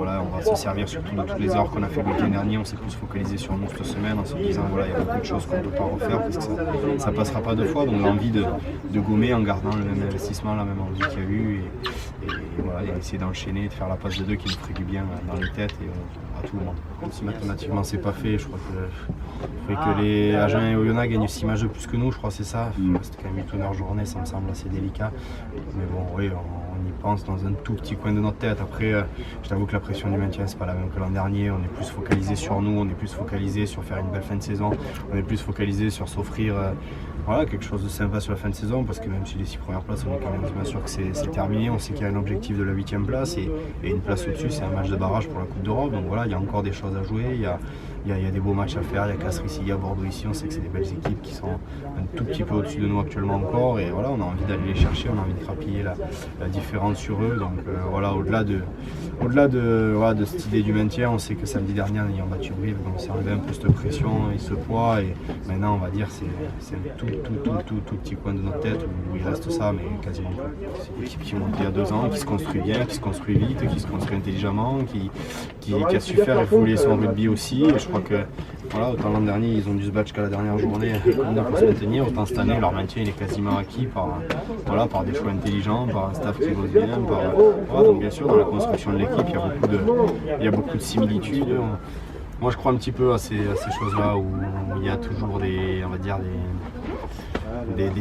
voilà, on va se servir surtout de toutes les erreurs qu'on a fait le week-end dernier. On s'est plus focalisé sur nous cette semaine en se disant voilà, il y a beaucoup de choses qu'on ne peut pas refaire parce que ça ne passera pas deux fois. Donc l'envie de gommer en gardant le même investissement, la même envie qu'il y a eu et voilà, et essayer d'enchaîner, de faire la passe de deux qui nous ferait du bien dans les têtes et à tout le monde. Même si mathématiquement c'est pas fait, je crois que les Agen et Oyonnax gagnent 6 matchs de plus que nous, je crois que c'est ça. C'était quand même 8 ou 9 journées, ça me semble assez délicat. Mais bon, oui, on y pense dans un tout petit coin de notre tête. Après, je t'avoue que la pression du maintien, c'est pas la même que l'an dernier. On est plus focalisé sur nous, on est plus focalisé sur faire une belle fin de saison, on est plus focalisé sur s'offrir voilà, quelque chose de sympa sur la fin de saison, parce que même si les 6 premières places, on est quand même bien sûr que c'est terminé. On sait qu'il y a un objectif de la 8e place et une place au-dessus, c'est un match de barrage pour la Coupe d'Europe. Donc voilà, il y a encore des choses à jouer. Il y a des beaux matchs à faire, il y a Castres ici, il y a Bordeaux ici, on sait que c'est des belles équipes qui sont un tout petit peu au-dessus de nous actuellement encore et voilà, on a envie d'aller les chercher, on a envie de grappiller la différence sur eux, donc voilà, au-delà de cette idée du maintien, on sait que samedi dernier en ayant battu Brive, on s'est enlevé un peu cette pression et ce poids et maintenant on va dire c'est un tout petit coin de notre tête où il reste ça, mais quasiment pas. C'est une équipe qui monte il y a 2 ans, qui se construit bien, qui se construit vite, qui se construit intelligemment, qui a su faire évoluer son rugby aussi. Et je crois que voilà, autant l'an dernier ils ont dû se battre jusqu'à la dernière journée pour se maintenir, autant cette année leur maintien il est quasiment acquis par des choix intelligents, par un staff qui bosse bien, voilà, donc bien sûr dans la construction de l'équipe il y a beaucoup de similitudes. Moi je crois un petit peu à ces choses-là où il y a toujours des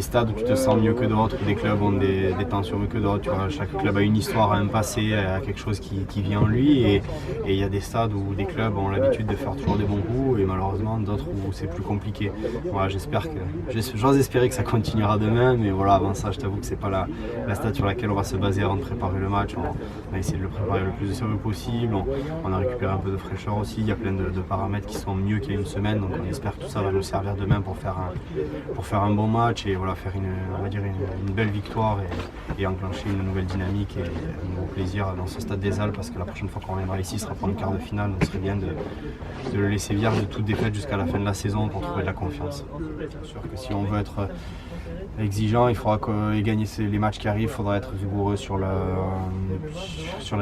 stades où tu te sens mieux que d'autres, où des clubs ont des tensions mieux que d'autres. Tu vois, chaque club a une histoire, a un passé, a quelque chose qui vient en lui. Et il y a des stades où des clubs ont l'habitude de faire toujours des bons coups et malheureusement d'autres où c'est plus compliqué. Voilà, j'ose espérer que ça continuera demain, mais voilà, avant ça, je t'avoue que c'est pas la stade sur laquelle on va se baser avant de préparer le match. On a essayé de le préparer le plus sérieux possible. On a récupéré un peu de fraîcheur aussi. Il y a plein de paramètres qui sont mieux qu'il y a une semaine, donc on espère que tout ça va nous servir demain pour faire un bon match et voilà, faire une belle victoire et enclencher une nouvelle dynamique et un nouveau plaisir dans ce stade des Halles, parce que la prochaine fois qu'on reviendra ici, ce sera pour une quart de finale, donc ce serait bien de le laisser vierge de toute défaite jusqu'à la fin de la saison pour trouver de la confiance. Bien sûr que si on veut être exigeant, il faudra gagner les matchs qui arrivent, il faudra être rigoureux sur la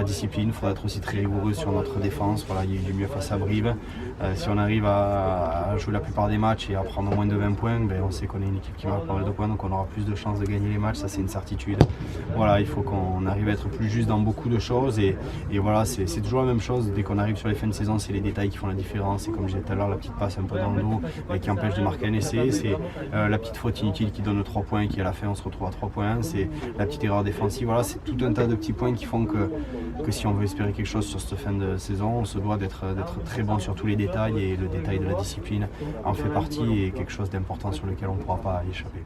discipline, il faudra être aussi très rigoureux sur notre défense. Voilà, il y a eu mieux face à Brive. Si on arrive à jouer la plupart des matchs et à prendre moins de 20 points, ben on sait qu'on est une équipe qui marque pas mal de points, donc on aura plus de chances de gagner les matchs, ça c'est une certitude. Voilà, il faut qu'on arrive à être plus juste dans beaucoup de choses et voilà, c'est toujours la même chose. Dès qu'on arrive sur les fins de saison, c'est les détails qui font la différence. Et comme je disais tout à l'heure, la petite passe un peu dans le dos qui empêche de marquer un essai, c'est la petite faute inutile qui donne 3 points, qui à la fin on se retrouve à 3 points, c'est la petite erreur défensive. Voilà, c'est tout un tas de petits points qui font que si on veut espérer quelque chose sur cette fin de saison, on se doit d'être très bon sur tous les détails et le détail de la discipline en fait partie et quelque chose d'important sur lequel on ne pourra pas échapper.